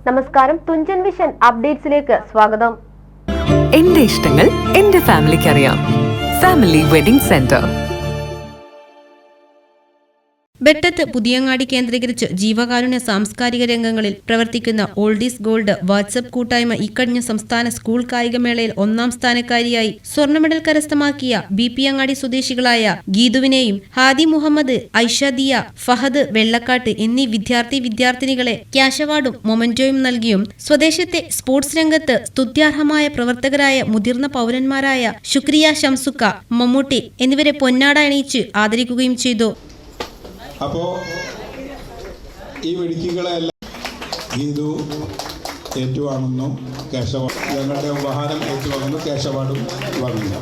നമസ്കാരം, തുഞ്ചൻ വിഷൻ അപ്ഡേറ്റ്സിലേക്ക് സ്വാഗതം. എന്റെ ഇഷ്ടങ്ങൾ എന്റെ ഫാമിലിക്ക് അറിയാം. Family wedding centre. Bettath Puthiyangadi കേന്ദ്രീകരിച്ച് ജീവകാരുണ്യ സാംസ്കാരിക രംഗങ്ങളിൽ പ്രവർത്തിക്കുന്ന ഓൾഡീസ് ഗോൾഡ് വാട്സ്ആപ്പ് കൂട്ടായ്മ ഇക്കഴിഞ്ഞ സംസ്ഥാന സ്കൂൾ കായികമേളയിൽ 1ാം സ്ഥാനക്കാരിയായി സ്വർണ്ണ മെഡൽ കരസ്ഥമാക്കിയ ബി അങ്ങാടി സ്വദേശികളായ ഗീതുവിനെയും ഹാദി മുഹമ്മദ്, ഐഷദിയ, ഫഹദ് വെള്ളക്കാട്ട് എന്നീ വിദ്യാർത്ഥിനികളെ ക്യാഷ് അവാർഡും മൊമെന്റോയും നൽകിയും സ്വദേശത്തെ സ്പോർട്സ് രംഗത്ത് സ്തുത്യാർഹമായ പ്രവർത്തകരായ മുതിർന്ന പൗരന്മാരായ ശുക്രിയ ഷംസുക്ക, മമ്മൂട്ടി എന്നിവരെ പൊന്നാട അണിയിച്ച് ആദരിക്കുകയും ചെയ്തു. അപ്പോൾ ഈ വെടിക്കുകളെല്ലാം ഹിന്ദു ഏറ്റുവാങ്ങുന്നു, ഞങ്ങളുടെ ഉപഹാരം ഏറ്റുവാങ്ങുന്നു, ക്യാഷ് അവാർഡും വാങ്ങുന്നു.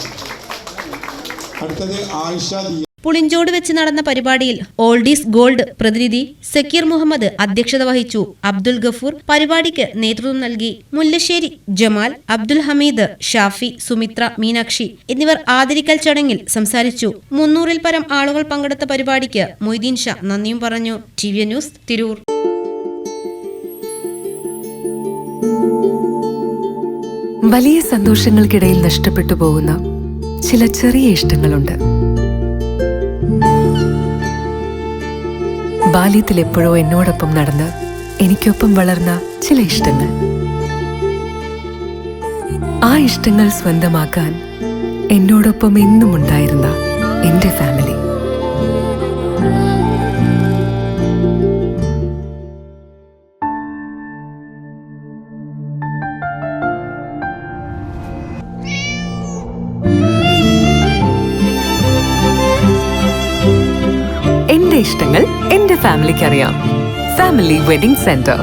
അടുത്തത് ആയിഷദിയ. പുളിഞ്ചോട് വെച്ച് നടന്ന പരിപാടിയിൽ ഓൾഡീസ് ഗോൾഡ് പ്രതിനിധി സക്കീർ മുഹമ്മദ് അധ്യക്ഷത വഹിച്ചു. അബ്ദുൽ ഗഫൂർ പരിപാടിക്ക് നേതൃത്വം നൽകി. മുല്ലശ്ശേരി ജമാൽ, അബ്ദുൽ ഹമീദ്, ഷാഫി, സുമിത്ര, മീനാക്ഷി എന്നിവർ ആദരിക്കൽ ചടങ്ങിൽ സംസാരിച്ചു. 300-ൽ പരം ആളുകൾ പങ്കെടുത്ത പരിപാടിക്ക് മൊയ്തീൻ ഷാ നന്ദിയും പറഞ്ഞു. TV news, Tirur. വലിയ സന്തോഷങ്ങൾക്കിടയിൽ നഷ്ടപ്പെട്ടു പോകുന്ന ചില ചെറിയ ഇഷ്ടങ്ങളുണ്ട്. ബാല്യത്തിൽ എപ്പോഴോ എന്നോടൊപ്പം നടന്ന് എനിക്കൊപ്പം വളർന്ന ചില ഇഷ്ടങ്ങൾ. ആ ഇഷ്ടങ്ങൾ സ്വന്തമാക്കാൻ എന്നോടൊപ്പം എന്നും ഉണ്ടായിരുന്ന എന്റെ ഫാമിലി. എന്റെ ഇഷ്ടങ്ങൾ എന്റെ ഫാമിലിക്ക് അറിയാം. Family wedding centre.